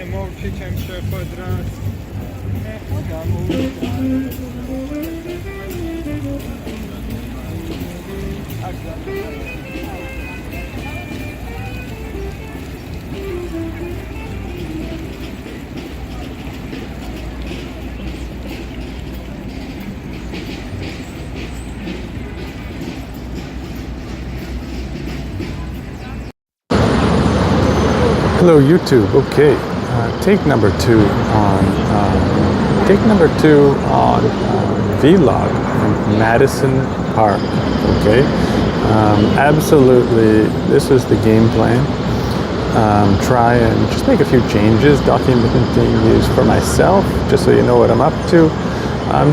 Mołczyciem się podraz. Hello YouTube. Okay, take number two on vlog from Madison Park. Okay, absolutely. This was the game plan. Try and just make a few changes, documenting things for myself, just so you know what I'm up to.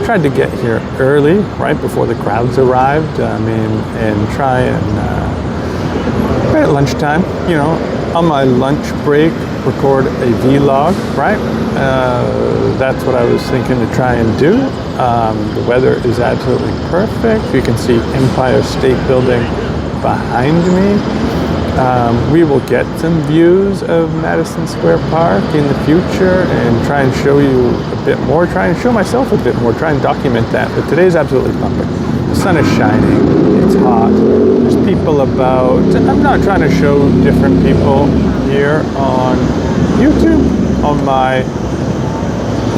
Tried to get here early, right before the crowds arrived. And try and at lunchtime, you know, on my lunch break, record a vlog, right? That's what I was thinking to try and do. The weather is absolutely perfect. You can see Empire State Building behind me. We will get some views of Madison Square Park in the future and try and show you a bit more, try and show myself a bit more, try and document that. But today's absolutely pumping. The sun is shining, it's hot, there's people about. I'm not trying to show different people here on YouTube, on my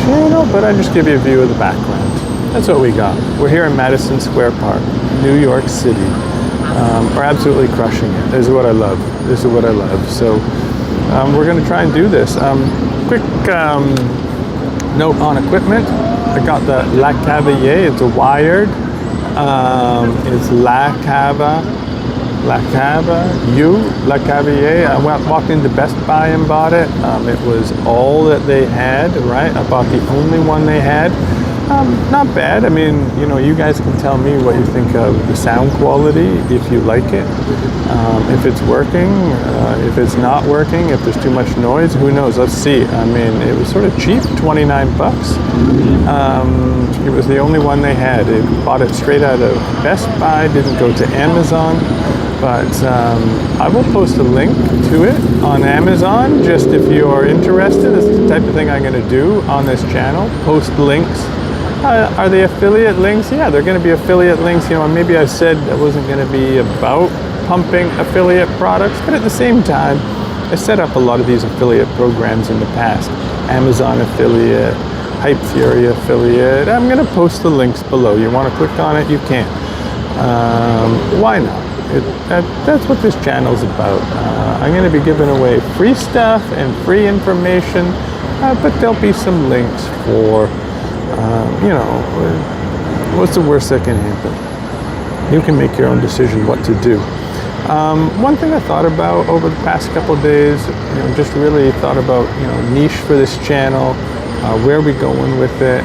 channel, but I just give you a view of the background. That's what we got. We're here in Madison Square Park, New York City. We're absolutely crushing it. This is what I love. This is what I love. So we're going to try and do this. Quick note on equipment. I got the La Cavalier. It's a wired. It's La Cavalier. I walked into Best Buy and bought it. It was all that they had, right? I bought the only one they had. Not bad. I mean, you know, you guys can tell me what you think of the sound quality, if you like it, if it's working, if it's not working, if there's too much noise, who knows? Let's see. I mean, it was sort of cheap, 29 bucks. It was the only one they had. I bought it straight out of Best Buy, didn't go to Amazon, but I will post a link to it on Amazon, just if you're interested. This is the type of thing I'm going to do on this channel, post links. Are they affiliate links? Yeah, they're going to be affiliate links. You know, maybe I said it wasn't going to be about pumping affiliate products, but at the same time, I set up a lot of these affiliate programs in the past. Amazon affiliate, Hype Fury affiliate. I'm going to post the links below. You want to click on it, you can. Why not? That's what this channel's about. I'm going to be giving away free stuff and free information, but there'll be some links for you know, what's the worst that can happen? You can make your own decision what to do. One thing I thought about over the past couple of days, you know, just really thought about, you know, niche for this channel, where are we going with it,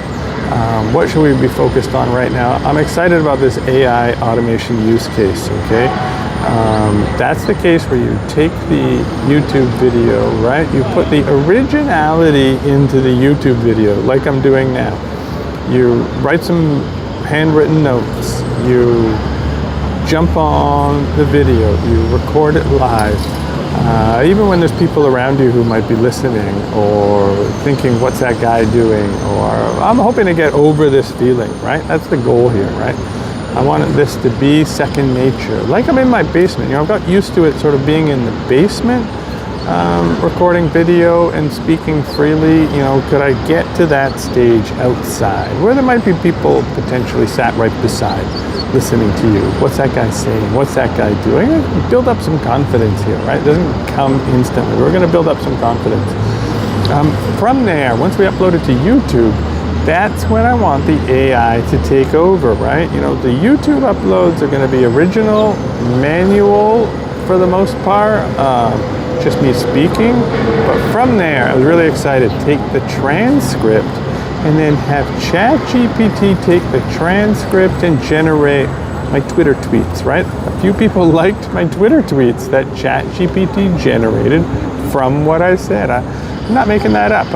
what should we be focused on right now? I'm excited about this AI automation use case, okay? That's the case where you take the YouTube video, right? You put the originality into the YouTube video, like I'm doing now. You write some handwritten notes, you jump on the video, you record it live. Even when there's people around you who might be listening or thinking, what's that guy doing? Or I'm hoping to get over this feeling, right? That's the goal here, right? I want this to be second nature. Like I'm in my basement, you know, I've got used to it sort of being in the basement, recording video and speaking freely. You know, could I get to that stage outside where there might be people potentially sat right beside listening to you? What's that guy saying? What's that guy doing? Build up some confidence here, right? It doesn't come instantly. We're going to build up some confidence. From there, once we upload it to YouTube, that's when I want the AI to take over, right? You know, the YouTube uploads are going to be original, manual for the most part, just me speaking. But from there, I was really excited. Take the transcript and then have ChatGPT take the transcript and generate my Twitter tweets, right? A few people liked my Twitter tweets that ChatGPT generated from what I said. I'm not making that up.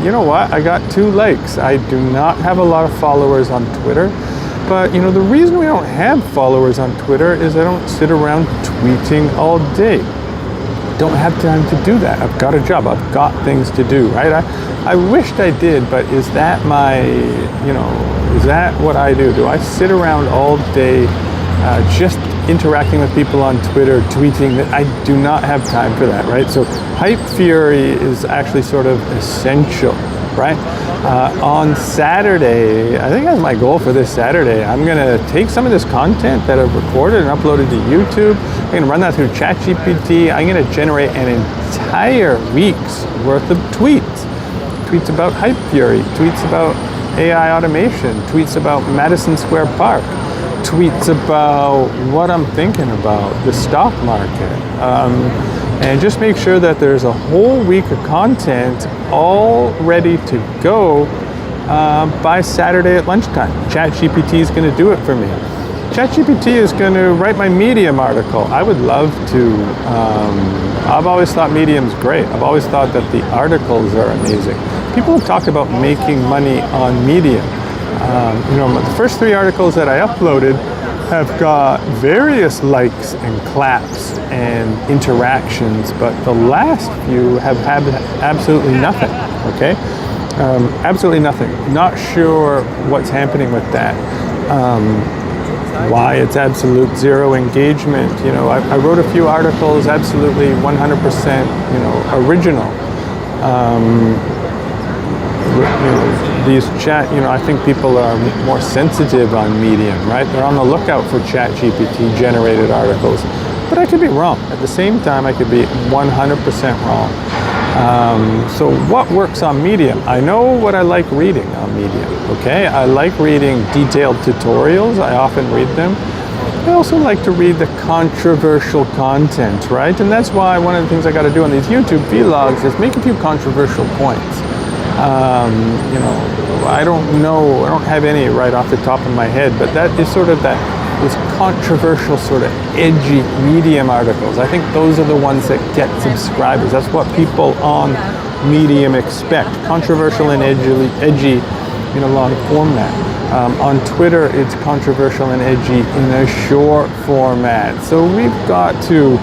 You know what? I got 2 likes. I do not have a lot of followers on Twitter, but you know, the reason we don't have followers on Twitter is I don't sit around tweeting all day. don't have time to do that. I've got a job. I've got things to do, right? I wished I did, but is that my, is that what I do? Do I sit around all day just interacting with people on Twitter, tweeting? That I do not have time for that, right? So hype fury is actually sort of essential, right? On Saturday, I think that's my goal for this Saturday. I'm gonna take some of this content that I've recorded and uploaded to YouTube. I'm gonna run that through ChatGPT. I'm gonna generate an entire week's worth of tweets. Tweets about hype fury, tweets about AI automation, tweets about Madison Square Park, tweets about what I'm thinking about the stock market, and just make sure that there's a whole week of content all ready to go by Saturday at lunchtime. ChatGPT is going to do it for me. ChatGPT is going to write my Medium article. I would love to. I've always thought Medium's great. I've always thought that the articles are amazing. People have talked about making money on Medium. The first 3 articles that I uploaded have got various likes and claps and interactions, but the last few have had absolutely nothing, okay? Absolutely nothing. Not sure what's happening with that. Why it's absolute zero engagement. I wrote a few articles, absolutely 100%, original. These I think people are more sensitive on Medium, right? They're on the lookout for ChatGPT generated articles, but I could be wrong. At the same time, I could be 100% wrong. So what works on Medium? I know what I like reading on Medium, okay? I like reading detailed tutorials. I often read them. I also like to read the controversial content, right? And that's why one of the things I got to do on these YouTube vlogs is make a few controversial points. I don't know, I don't have any right off the top of my head, but that is sort of those controversial, sort of edgy Medium articles. I think those are the ones that get subscribers. That's what people on Medium expect. Controversial and edgy in a long format. On Twitter, it's controversial and edgy in a short format. So we've got to,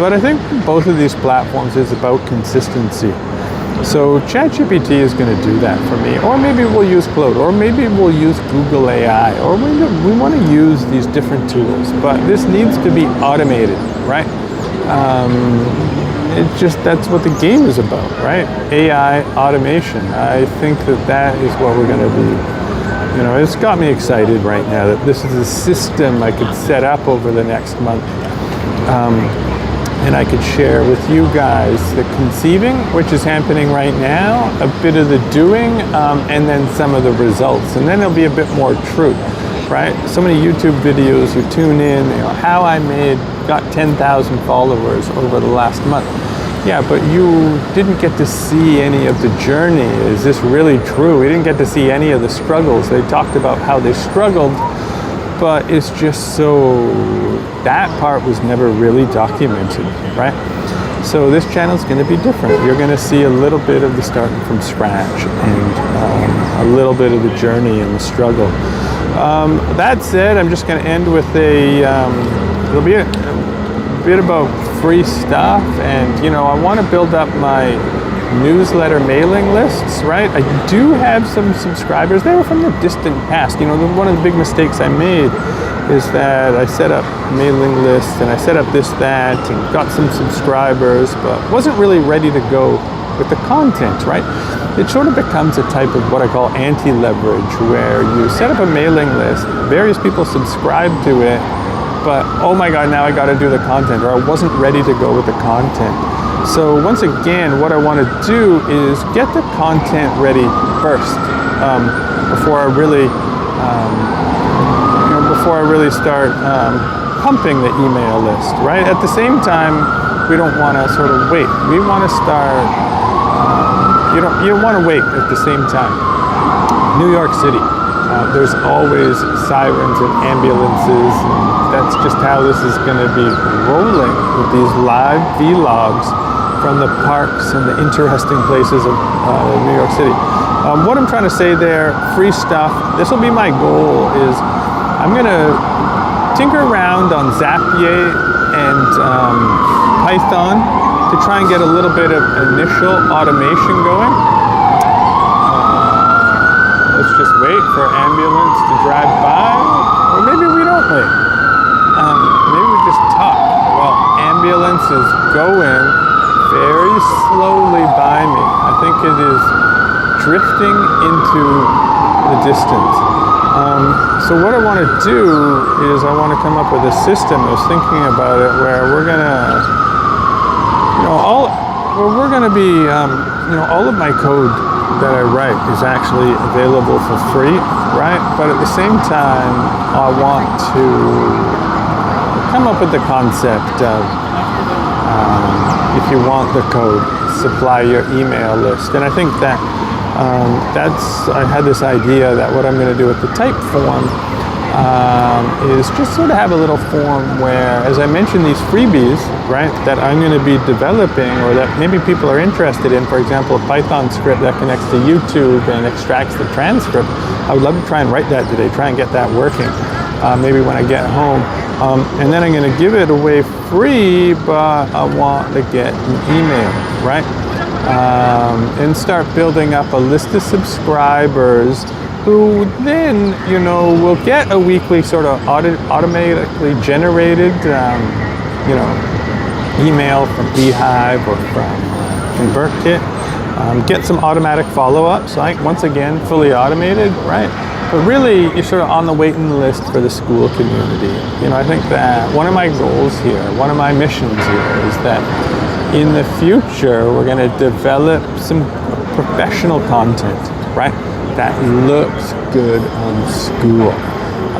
but I think both of these platforms is about consistency. So ChatGPT is going to do that for me, or maybe we'll use Claude, or maybe we'll use Google AI, or we want to use these different tools, but this needs to be automated, right? That's what the game is about, right? AI automation. I think that is what we're going to be. It's got me excited right now that this is a system I could set up over the next month. And I could share with you guys the conceiving, which is happening right now, a bit of the doing, and then some of the results. And then there'll be a bit more truth, right? So many YouTube videos, you tune in, how I got 10,000 followers over the last month. Yeah, but you didn't get to see any of the journey. Is this really true? We didn't get to see any of the struggles. They talked about how they struggled, but it's just that part was never really documented, right? So this channel is going to be different. You're going to see a little bit of the starting from scratch and a little bit of the journey and the struggle. That said, I'm just going to end with it'll be a bit about free stuff, and I want to build up my newsletter mailing lists, right? I do have some subscribers. They were from the distant past. One of the big mistakes I made is that I set up mailing lists and I set up this, that, and got some subscribers, but wasn't really ready to go with the content, right? It sort of becomes a type of what I call anti-leverage, where you set up a mailing list, various people subscribe to it, but oh my God, now I got to do the content, or I wasn't ready to go with the content. So once again, what I want to do is get the content ready first before I really start pumping the email list, right? At the same time, we don't want to sort of wait. We want to start. You don't want to wait at the same time. New York City. There's always sirens and ambulances, and that's just how this is going to be rolling with these live vlogs from the parks and the interesting places of New York City. What I'm trying to say there, free stuff, this will be my goal, is I'm going to tinker around on Zapier and Python to try and get a little bit of initial automation going. Let's just wait for ambulance to drive by, or maybe we don't wait. Maybe we just talk while ambulance is going very slowly by me. I think it is drifting into the distance. So what I want to do is I want to come up with a system. I was thinking about it where we're gonna, all of my code that I write is actually available for free, right? But at the same time, I want to come up with the concept of if you want the code, supply your email list. And I think that I had this idea that what I'm going to do with the type form is just sort of have a little form where, as I mentioned, these freebies, right, that I'm going to be developing or that maybe people are interested in, for example, a Python script that connects to YouTube and extracts the transcript. I would love to try and write that today, try and get that working, maybe when I get home. And then I'm going to give it away free, but I want to get an email, right? And start building up a list of subscribers who then, will get a weekly sort of automatically generated, email from Beehive or from ConvertKit. Get some automatic follow-ups, like once again, fully automated, right? But really, you're sort of on the waiting list for the school community. I think that one of my goals here, one of my missions here is that in the future, we're going to develop some professional content, right? That looks good on school.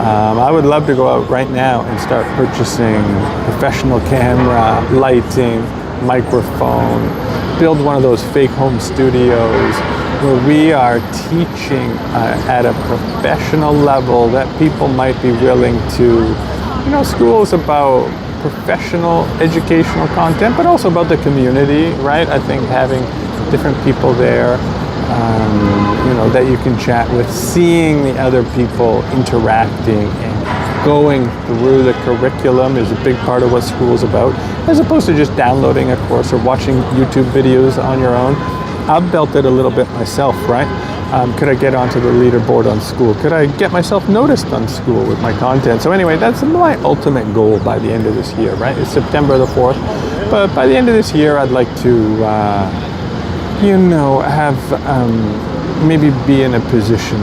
I would love to go out right now and start purchasing professional camera, lighting, microphone, build one of those fake home studios where we are teaching at a professional level that people might be willing to, school is about professional educational content, but also about the community, right? I think having different people there, that you can chat with, seeing the other people interacting and going through the curriculum is a big part of what school is about, as opposed to just downloading a course or watching YouTube videos on your own. I've built it a little bit myself, right? Could I get onto the leaderboard on school? Could I get myself noticed on school with my content? So anyway, that's my ultimate goal by the end of this year, right? It's September the 4th. But by the end of this year, I'd like to, have maybe be in a position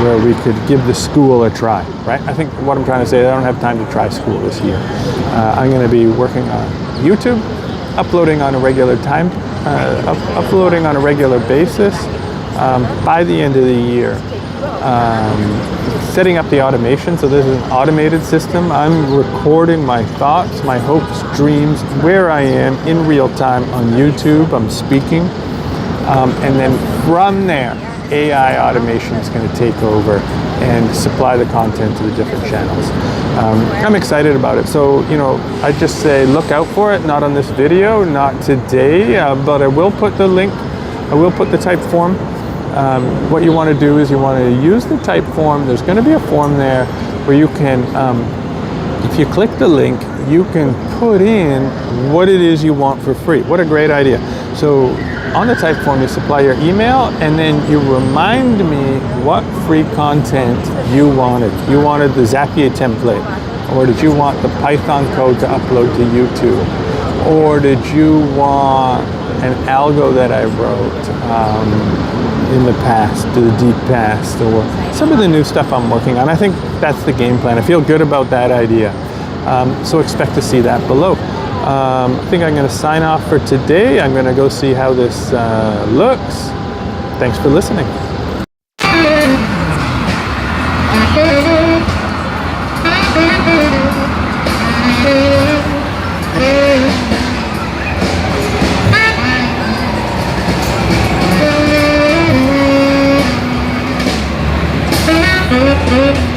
where we could give the school a try, right? I think what I'm trying to say is I don't have time to try school this year. I'm going to be working on YouTube, uploading on a regular uploading on a regular basis. By the end of the year, setting up the automation. So this is an automated system. I'm recording my thoughts, my hopes, dreams, where I am in real time on YouTube. I'm speaking. And then from there, AI automation is going to take over and supply the content to the different channels. I'm excited about it. So, I just say look out for it, not on this video, not today, but I will put the link, I will put the type form. What you want to do is you want to use the type form. There's going to be a form there where you can, if you click the link, you can put in what it is you want for free. What a great idea. So on the type form, you supply your email and then you remind me what free content you wanted. You wanted the Zapier template, or did you want the Python code to upload to YouTube? Or did you want an algo that I wrote in the past, the deep past, or some of the new stuff I'm working on? I think that's the game plan. I feel good about that idea. So expect to see that below. I think I'm going to sign off for today. I'm going to go see how this looks. Thanks for listening. Mm-hmm.